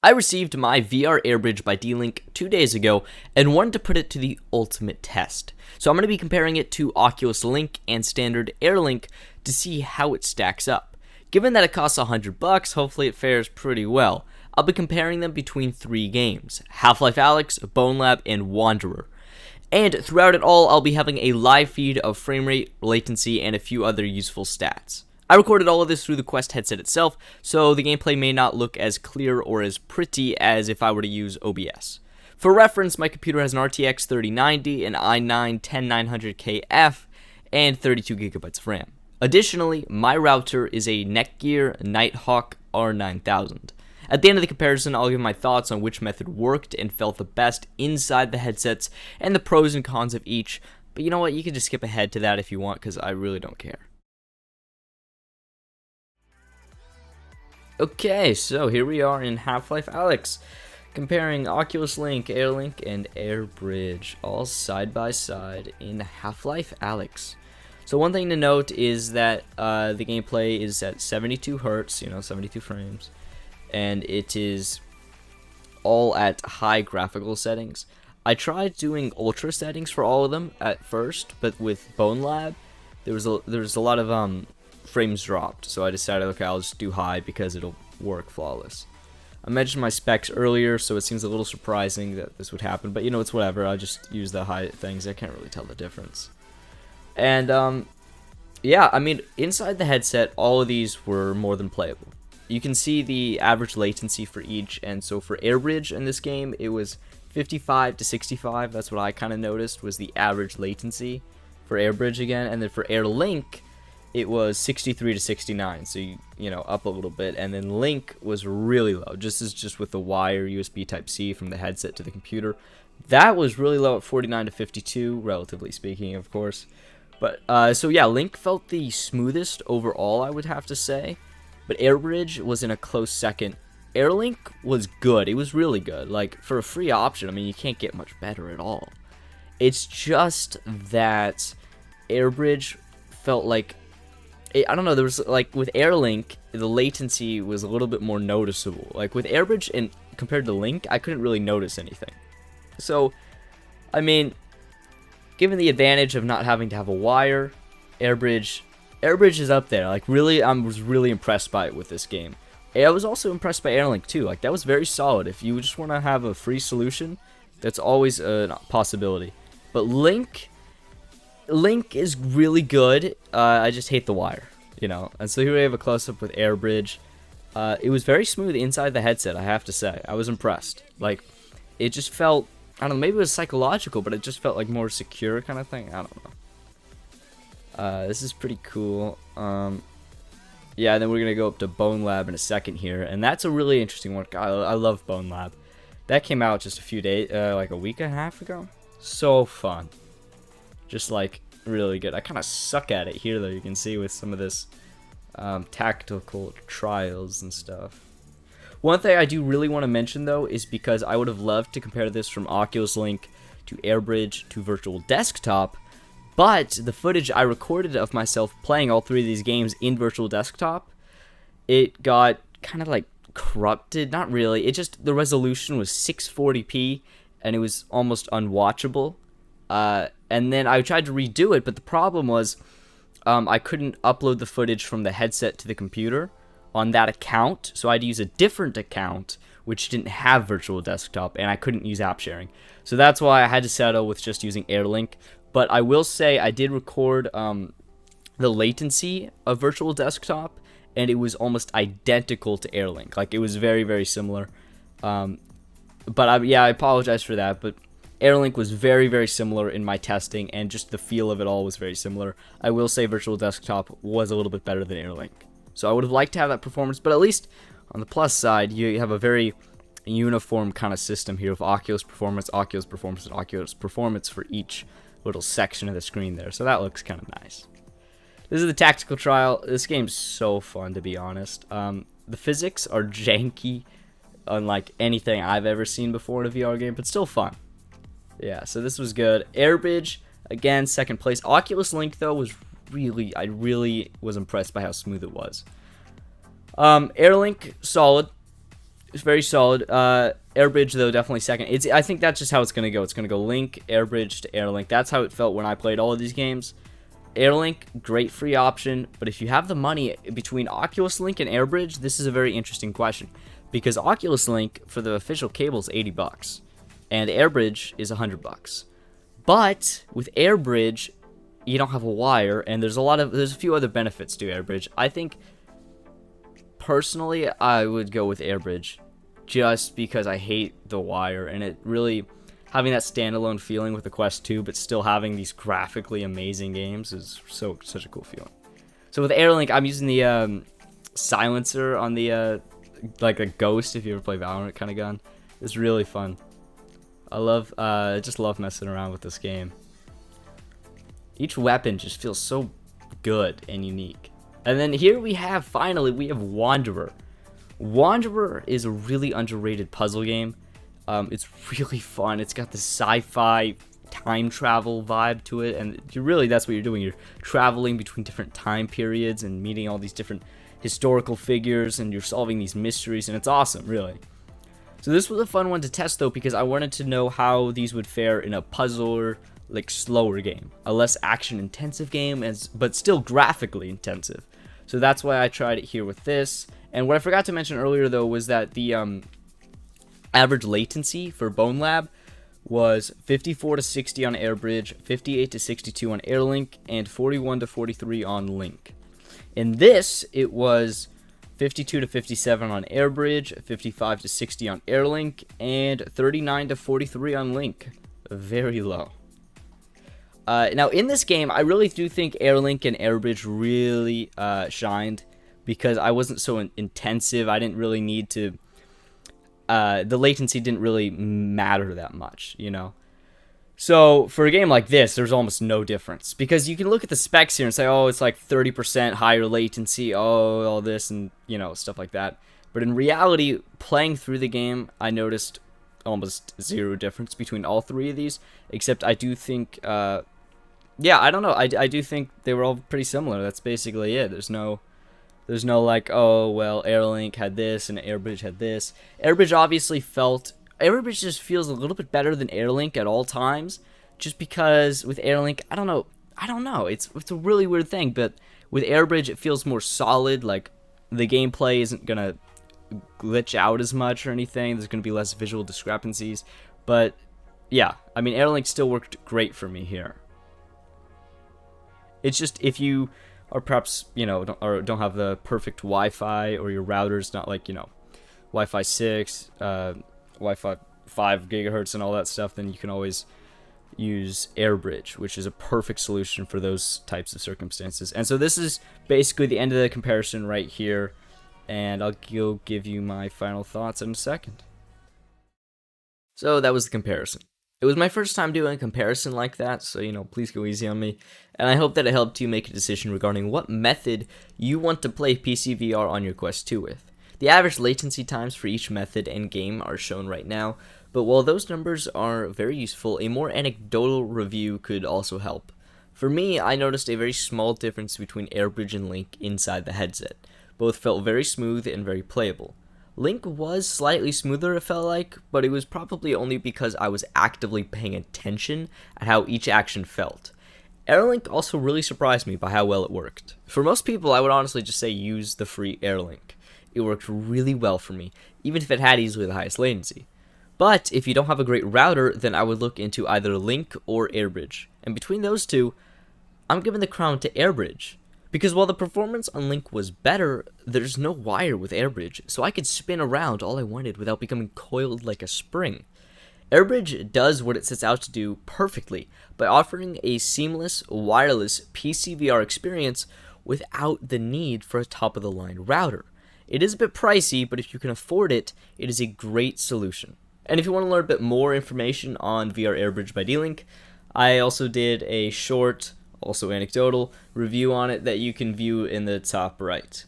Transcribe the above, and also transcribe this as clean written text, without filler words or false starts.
I received my VR AirBridge by D-Link 2 days ago and wanted to put it to the ultimate test. So I'm going to be comparing it to Oculus Link and standard AirLink to see how it stacks up. Given that it costs $100, hopefully it fares pretty well. I'll be comparing them between 3 games: Half-Life Alyx, Bonelab, and Wanderer. And throughout it all, I'll be having a live feed of frame rate, latency, and a few other useful stats. I recorded all of this through the Quest headset itself, so the gameplay may not look as clear or as pretty as if I were to use OBS. For reference, my computer has an RTX 3090, an i9-10900KF, and 32GB of RAM. Additionally, my router is a Netgear Nighthawk R9000. At the end of the comparison, I'll give my thoughts on which method worked and felt the best inside the headsets and the pros and cons of each, but you know what, you can just skip ahead to that if you want, because I really don't care. Okay, so here we are in Half-Life Alyx, comparing Oculus Link, AirLink, and AirBridge, all side by side in Half-Life Alyx. So one thing to note is that the gameplay is at 72 Hz, 72 frames, and it is all at high graphical settings. I tried doing ultra settings for all of them at first, but with Bonelab, there was a lot of frames dropped, so I decided, okay, I'll just do high because it'll work flawless. I mentioned my specs earlier, so it seems a little surprising that this would happen, but it's whatever. I just use the high things. I can't really tell the difference. And yeah, I mean, inside the headset, all of these were more than playable. You can see the average latency for each, and so for AirBridge in this game, it was 55 to 65. That's what I kind of noticed was the average latency for AirBridge again, and then for AirLink, it was 63 to 69, so up a little bit, and then Link was really low, just with the wire USB Type-C from the headset to the computer. That was really low at 49 to 52, relatively speaking, of course. But so yeah, Link felt the smoothest overall, I would have to say, but AirBridge was in a close second. AirLink was good. It was really good. Like, for a free option, I mean, you can't get much better at all. It's just that AirBridge felt like, I don't know, there was, like, with AirLink, the latency was a little bit more noticeable. Like, with AirBridge and compared to Link, I couldn't really notice anything. So, I mean, given the advantage of not having to have a wire, AirBridge is up there. Like, really, I was really impressed by it with this game. I was also impressed by AirLink, too. Like, that was very solid. If you just want to have a free solution, that's always a possibility. But Link is really good. I just hate the wire, And so here we have a close-up with AirBridge. It was very smooth inside the headset, I have to say. I was impressed. Like, it just felt, I don't know, maybe it was psychological, but it just felt like more secure kind of thing. I don't know. This is pretty cool. Yeah, then we're going to go up to Bonelab in a second here. And that's a really interesting one. God, I love Bonelab. That came out just a few days, like a week and a half ago. So fun. Just like really good. I kind of suck at it here, though. You can see with some of this tactical trials and stuff. One thing I do really want to mention, though, is because I would have loved to compare this from Oculus Link to AirBridge to Virtual Desktop, but the footage I recorded of myself playing all 3 of these games in Virtual Desktop, it got kind of like corrupted. Not really. It just, the resolution was 640p, and it was almost unwatchable. And then I tried to redo it, but the problem was I couldn't upload the footage from the headset to the computer on that account, so I had to use a different account which didn't have Virtual Desktop, and I couldn't use app sharing. So that's why I had to settle with just using AirLink. But I will say I did record the latency of Virtual Desktop, and it was almost identical to AirLink. Like, it was very, very similar. But I apologize for that, but AirLink was very, very similar in my testing, and just the feel of it all was very similar. I will say Virtual Desktop was a little bit better than AirLink. So I would have liked to have that performance, but at least on the plus side, you have a very uniform kind of system here of Oculus Performance, and Oculus Performance for each little section of the screen there. So that looks kind of nice. This is the tactical trial. This game's so fun, to be honest. The physics are janky, unlike anything I've ever seen before in a VR game, but still fun. Yeah, so this was good. AirBridge, again, second place. Oculus Link, though, was I really was impressed by how smooth it was. AirLink, solid. very solid. Airbridge though definitely second. I think that's just how it's gonna go. It's gonna go Link, Airbridge to Airlink. That's how it felt when I played all of these games. Airlink, great free option, but if you have the money between Oculus Link and Airbridge, this is a very interesting question, because Oculus Link for the official cable is $80, and Airbridge is $100. But with Airbridge, you don't have a wire, and there's a few other benefits to Airbridge. I think personally, I would go with Airbridge, just because I hate the wire, and it really having that standalone feeling with the Quest 2, but still having these graphically amazing games is such a cool feeling. So with Airlink, I'm using the silencer on the like a ghost, if you ever play Valorant kind of gun. It's really fun. I just love messing around with this game. Each weapon just feels so good and unique. And then here finally we have Wanderer. Wanderer is a really underrated puzzle game. It's really fun. It's got the sci-fi time travel vibe to it, and that's what you're doing. You're traveling between different time periods and meeting all these different historical figures, and you're solving these mysteries, and it's awesome, really. So this was a fun one to test though, because I wanted to know how these would fare in a puzzler, like slower game, a less action intensive game, but still graphically intensive. So that's why I tried it here with this. And what I forgot to mention earlier though was that the average latency for Bonelab was 54 to 60 on Airbridge, 58 to 62 on Airlink, and 41 to 43 on Link. In this, it was 52 to 57 on Airbridge, 55 to 60 on Airlink, and 39 to 43 on Link. Very low. Now, in this game, I really do think Airlink and Airbridge really shined, because I wasn't so intensive. I didn't really need to... the latency didn't really matter that much, you know? So, for a game like this, there's almost no difference. Because you can look at the specs here and say, oh, it's like 30% higher latency, oh, all this, and, you know, stuff like that. But in reality, playing through the game, I noticed almost zero difference between all three of these. Except I do think, yeah, I don't know. I do think they were all pretty similar. That's basically it. There's no like, oh, well, Airlink had this and Airbridge had this. Airbridge just feels a little bit better than Airlink at all times, just because with Airlink, I don't know. It's a really weird thing, but with Airbridge, it feels more solid. Like, the gameplay isn't going to glitch out as much or anything. There's going to be less visual discrepancies. But, yeah, I mean, Airlink still worked great for me here. It's just, if you are perhaps, you know, don't have the perfect Wi-Fi, or your router's not like, you know, Wi-Fi 6, Wi-Fi 5 gigahertz and all that stuff, then you can always use Airbridge, which is a perfect solution for those types of circumstances. And so this is basically the end of the comparison right here, and I'll give you my final thoughts in a second. So that was the comparison. It was my first time doing a comparison like that, so, you know, please go easy on me. And I hope that it helped you make a decision regarding what method you want to play PCVR on your Quest 2 with. The average latency times for each method and game are shown right now, but while those numbers are very useful, a more anecdotal review could also help. For me, I noticed a very small difference between Airbridge and Link inside the headset. Both felt very smooth and very playable. Link was slightly smoother, it felt like, but it was probably only because I was actively paying attention at how each action felt. Airlink also really surprised me by how well it worked. For most people, I would honestly just say use the free Airlink. It worked really well for me, even if it had easily the highest latency. But if you don't have a great router, then I would look into either Link or Airbridge. And between those two, I'm giving the crown to Airbridge. Because while the performance on Link was better, there's no wire with Airbridge, so I could spin around all I wanted without becoming coiled like a spring. Airbridge does what it sets out to do perfectly by offering a seamless, wireless PCVR experience without the need for a top-of-the-line router. It is a bit pricey, but if you can afford it, it is a great solution. And if you want to learn a bit more information on VR Airbridge by D-Link, I also did a short, also anecdotal, review on it that you can view in the top right.